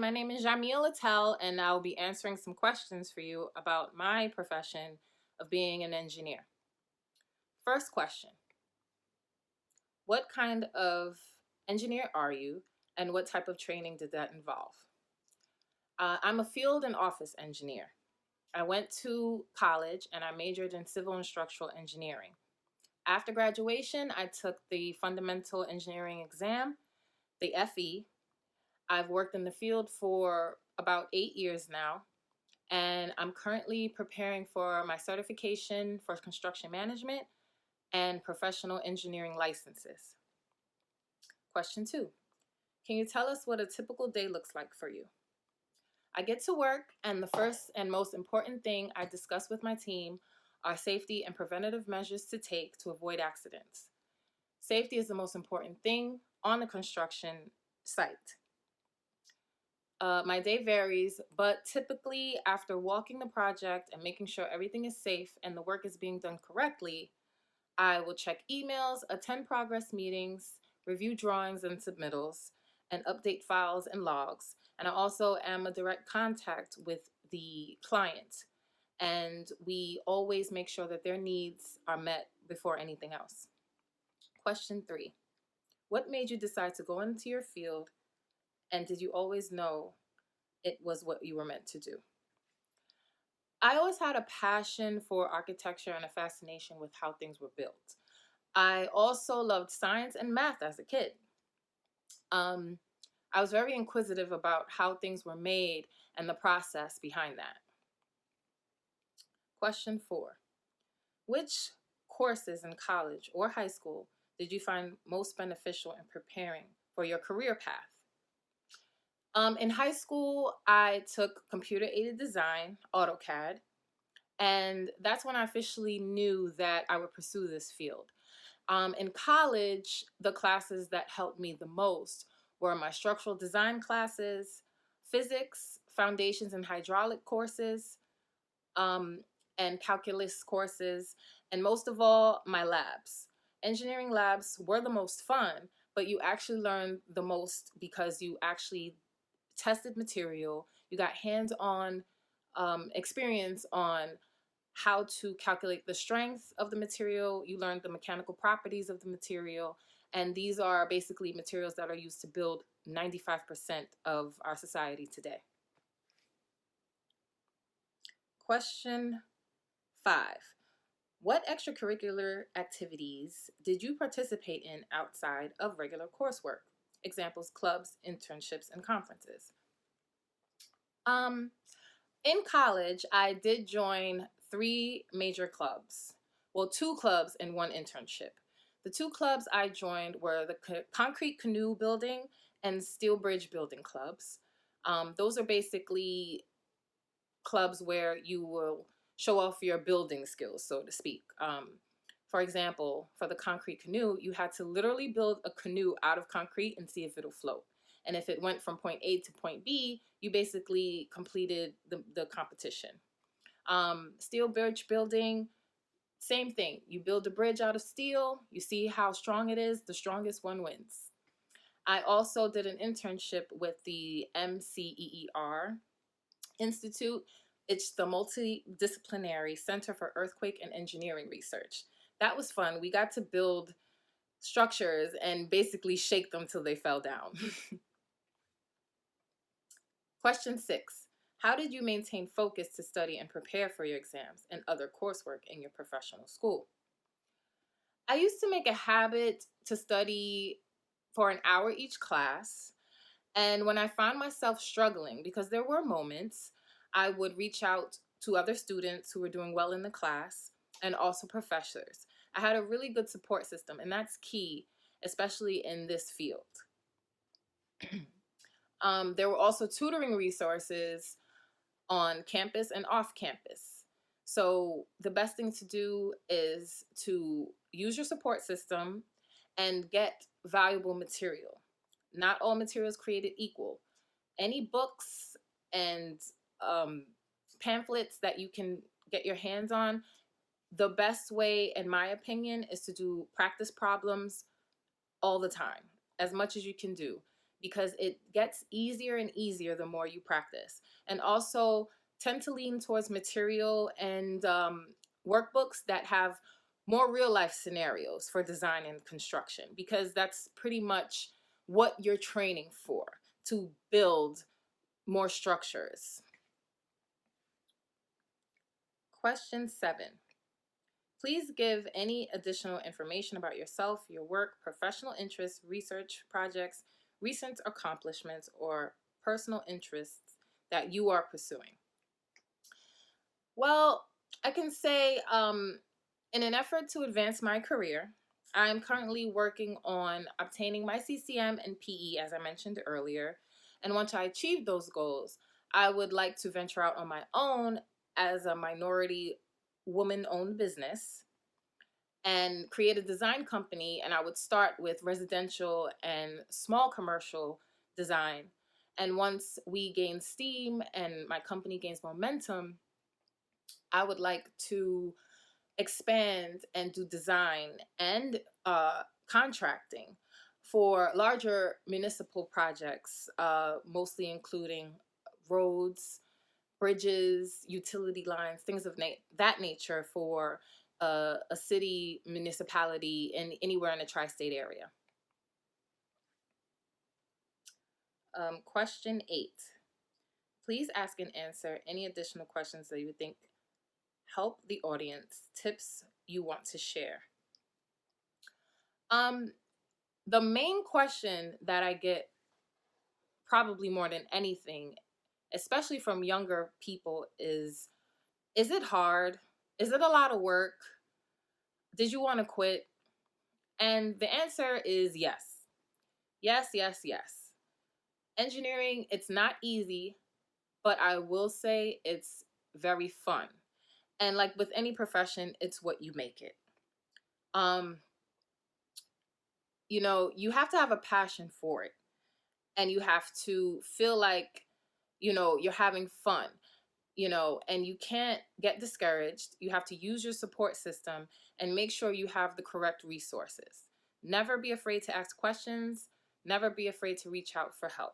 my name is Zsameal Atell, and I'll be answering some questions for you about my profession of being an engineer. First question: what kind of engineer are you, and what type of training did that involve? I'm a field and office engineer. I went to college and I majored in civil and structural engineering. After graduation, I took the fundamental engineering exam, the FE. I've worked in the field for about 8 years now, and I'm currently preparing for my certification for construction management and professional engineering licenses. Question 2: can you tell us what a typical day looks like for you? I get to work, and the first and most important thing I discuss with my team are safety and preventative measures to take to avoid accidents. Safety is the most important thing on the construction site. My day varies, but typically after walking the project and making sure everything is safe and the work is being done correctly, I will check emails, attend progress meetings, review drawings and submittals, and update files and logs. And I also am a direct contact with the client, and we always make sure that their needs are met before anything else. Question 3: what made you decide to go into your field, and did you always know it was what you were meant to do? I always had a passion for architecture and a fascination with how things were built. I also loved science and math as a kid. Um, I was very inquisitive about how things were made and the process behind that. Question 4: which courses in college or high school did you find most beneficial in preparing for your career path? In high school, I took computer-aided design, AutoCAD, and that's when I officially knew that I would pursue this field. In college, the classes that helped me the most were my structural design classes, physics, foundations and hydraulic courses, um, and calculus courses, and most of all, my labs. Engineering labs were the most fun, but you actually learned the most because you actually tested material, you got hands-on experience on how to calculate the strength of the material, you learned the mechanical properties of the material, and these are basically materials that are used to build 95% of our society today. Question 5: what extracurricular activities did you participate in outside of regular coursework? Examples: clubs, internships, and conferences. Um, in college, I did join 3 major clubs. Well, 2 clubs and 1 internship. The 2 clubs I joined were the Concrete Canoe Building and Steel Bridge Building clubs. Those are basically clubs where you will show off your building skills, so to speak. For example, for the concrete canoe, you had to literally build a canoe out of concrete and see if it'll float. And if it went from point A to point B, you basically completed the competition. Steel bridge building, same thing. You build a bridge out of steel, you see how strong it is, the strongest one wins. I also did an internship with the MCEER Institute. It's the Multidisciplinary Center for Earthquake and Engineering Research. That was fun. We got to build structures and basically shake them till they fell down. Question 6: how did you maintain focus to study and prepare for your exams and other coursework in your professional school? I used to make a habit to study for an hour each class. And when I found myself struggling, because there were moments, I would reach out to other students who were doing well in the class and also professors. I had a really good support system, and that's key, especially in this field. There were also tutoring resources on campus and off campus. So the best thing to do is to use your support system and get valuable material. Not all material is created equal. Any books and pamphlets that you can get your hands on, the best way, in my opinion, is to do practice problems all the time, as much as you can do. because it gets easier and easier the more you practice. And also tend to lean towards material and workbooks that have more real life scenarios for design and construction, because that's pretty much what you're training for, to build more structures. Question 7. Please give any additional information about yourself, your work, professional interests, research projects, recent accomplishments, or personal interests that you are pursuing. Well, I can say in an effort to advance my career, I'm currently working on obtaining my CCM and PE, as I mentioned earlier. And once I achieve those goals, I would like to venture out on my own as a minority woman owned business and create a design company. And I would start with residential and small commercial design. And once we gain steam and my company gains momentum, I would like to expand and do design and contracting for larger municipal projects, mostly including roads, bridges, utility lines, things of that nature for a city, municipality, and anywhere in the tri-state area. Question 8. Please ask and answer any additional questions that you would think help the audience, tips you want to share. The main question that I get probably more than anything, especially from younger people, is it hard? Is it a lot of work? Did you want to quit? And the answer is yes. Yes, yes, yes. Engineering, it's not easy, but I will say it's very fun. And like with any profession, it's what you make it. You have to have a passion for it, and you have to feel like, you're having fun, and you can't get discouraged. You have to use your support system and make sure you have the correct resources. Never be afraid to ask questions. Never be afraid to reach out for help.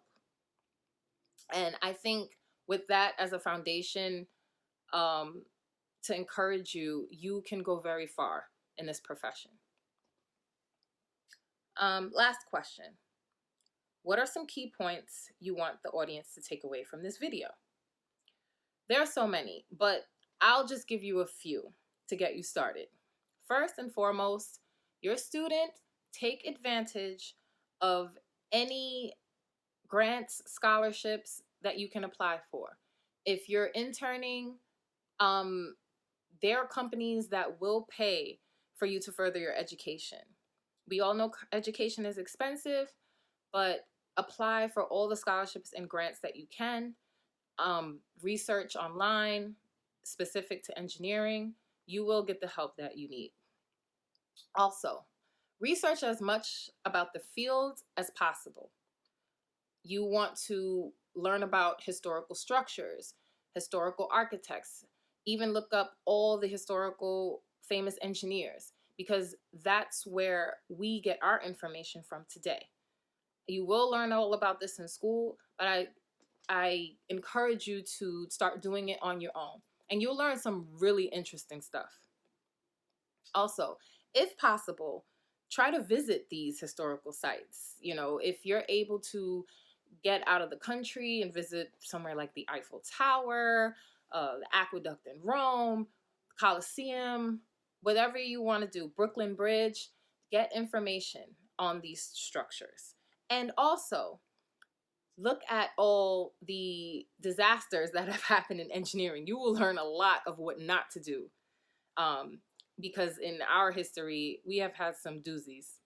And I think with that as a foundation, to encourage you, you can go very far in this profession. Last question. What are some key points you want the audience to take away from this video? There are so many, but I'll just give you a few to get you started. First and foremost, your student, take advantage of any grants, scholarships that you can apply for. If you're interning, there are companies that will pay for you to further your education. We all know education is expensive, but apply for all the scholarships and grants that you can. Research online specific to engineering. You will get the help that you need. Also, research as much about the field as possible. You want to learn about historical structures, historical architects, even look up all the historical famous engineers, because that's where we get our information from today. You will learn all about this in school, but I encourage you to start doing it on your own, and you'll learn some really interesting stuff. Also, if possible, try to visit these historical sites. If you're able to get out of the country and visit somewhere like the Eiffel Tower, the Aqueduct in Rome, Colosseum, whatever you want to do, Brooklyn Bridge, get information on these structures. And also, look at all the disasters that have happened in engineering. You will learn a lot of what not to do, because in our history, we have had some doozies.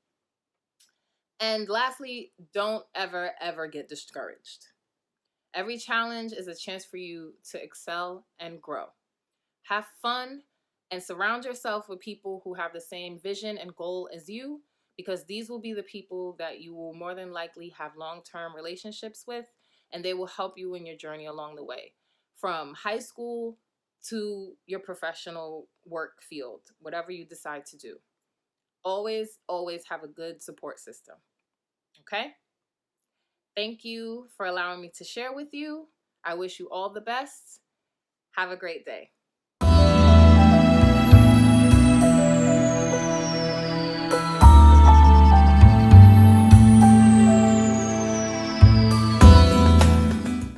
And lastly, don't ever, ever get discouraged. Every challenge is a chance for you to excel and grow. Have fun and surround yourself with people who have the same vision and goal as you, because these will be the people that you will more than likely have long-term relationships with, and they will help you in your journey along the way, from high school to your professional work field, whatever you decide to do. Always, always have a good support system. Okay? Thank you for allowing me to share with you. I wish you all the best. Have a great day.